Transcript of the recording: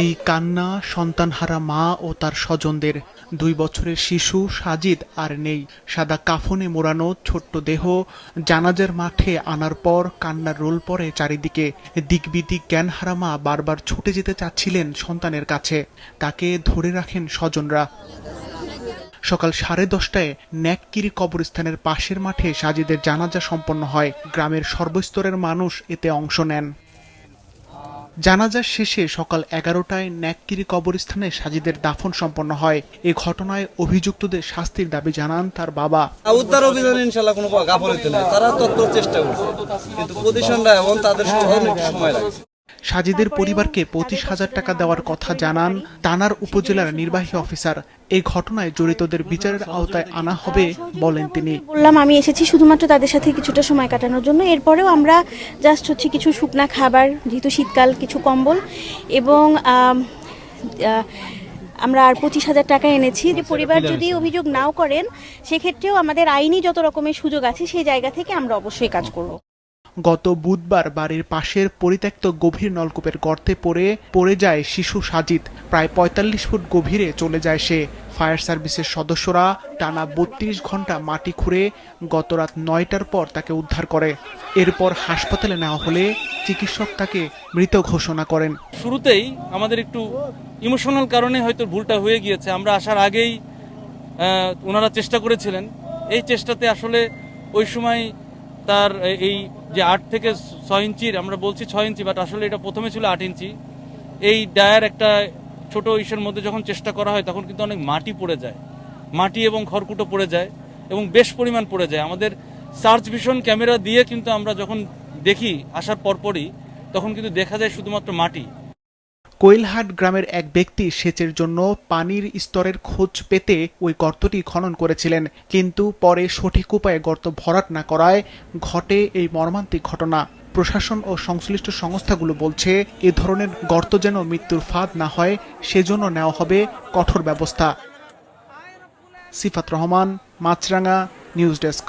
এই কান্না সন্তানহারা মা ও তার স্বজনদের। 2 বছরের শিশু সাজিদ আর নেই। সাদা কাফনে মোড়ানো ছোট্ট দেহ জানাজার মাঠে আনার পর কান্নার রোল পড়ে চারিদিকে। দিকবিদিক জ্ঞানহারা মা বারবার ছুটে যেতে চাচ্ছিলেন সন্তানের কাছে, তাকে ধরে রাখেন স্বজনরা। সকাল 10:30টায় ন্যাককিরি কবরস্থানের পাশের মাঠে সাজিদের জানাজা সম্পন্ন হয়। গ্রামের সর্বস্তরের মানুষ এতে অংশ নেন। জানাজার শেষে সকাল 11টায় ন্যাককিরি কবরস্থানে সাজিদের দাফন সম্পন্ন হয়। এ ঘটনায় অভিযুক্তদের শাস্তির দাবি জানান তার বাবা। উদ্ধার অভিযানে ইনশাআল্লাহ কোনো গাফলতি নেই, তারা তত্ত্ব চেষ্টা করছে, কিন্তু প্রতিষ্ঠানটা এবং তাদের অনেক সময় লাগছে। সাজিদের পরিবারকে 25,000 টাকা দেওয়ার কথা জানান তানার উপজেলার নির্বাহী অফিসার। এই ঘটনায় জড়িতদের বিচারের আওতায় আনা হবে বলেন তিনি। বললাম আমি এসেছি শুধুমাত্র তাদের সাথে কিছুটা সময় কাটানোর জন্য। এরপরেও আমরা জাস্ট কিছু শুকনা খাবার, যেহেতু শীতকাল, কিছু কম্বল এবং আমরা আর 25,000 টাকা এনেছি। যে পরিবার যদি অভিযোগ নাও করেন, সেক্ষেত্রেও আমাদের আইনি যত রকমের সুযোগ আছে সেই জায়গা থেকে আমরা অবশ্যই কাজ করব। গত বুধবার বাড়ির পাশের পরিত্যক্ত গভীর নলকূপের গর্তে পড়ে যায় শিশু সাজিদ। প্রায় 45 ফুট গভীরে চলে যায় সে। ফায়ার সার্ভিসের সদস্যরা টানা 32 ঘন্টা মাটি খুঁড়ে গত রাত 9টার পর তাকে উদ্ধার করে। এরপর হাসপাতালে নেওয়া হলে চিকিৎসক তাকে মৃত ঘোষণা করেন। শুরুতেই আমাদের একটু ইমোশনাল কারণে হয়তো ভুলটা হয়ে গিয়েছে। আমরা আসার আগেই ওনারা চেষ্টা করেছিলেন। এই চেষ্টাতে আসলে ওই সময় তার এই যে 8 থেকে 6 ইঞ্চির, আমরা বলছি 6 ইঞ্চি, বাট আসলে এটা প্রথমে ছিল 8 ইঞ্চি। এই ডায়ার একটা ছোট ইসের মধ্যে যখন চেষ্টা করা হয় তখন কিন্তু অনেক মাটি পড়ে যায়, মাটি এবং খড়কুটো পড়ে যায় এবং বেশ পরিমাণ পড়ে যায়। আমাদের সার্চ ভিশন ক্যামেরা দিয়ে কিন্তু আমরা যখন দেখি আসার পরপরই, তখন কিন্তু দেখা যায় শুধুমাত্র মাটি। কোয়েলহাট গ্রামের এক ব্যক্তি সেচের জন্য পানির স্তরের খোঁজ পেতে ওই গর্তটি খনন করেছিলেন, কিন্তু পরে সঠিক উপায়ে গর্ত ভরাট না করায় ঘটে এই মর্মান্তিক ঘটনা। প্রশাসন ও সংশ্লিষ্ট সংস্থাগুলো বলছে, এ ধরনের গর্ত যেন মৃত্যুর ফাঁদ না হয় সেজন্য নেওয়া হবে কঠোর ব্যবস্থা। সিফাত রহমান, মাছরাঙ্গা, নিউজ ডেস্ক।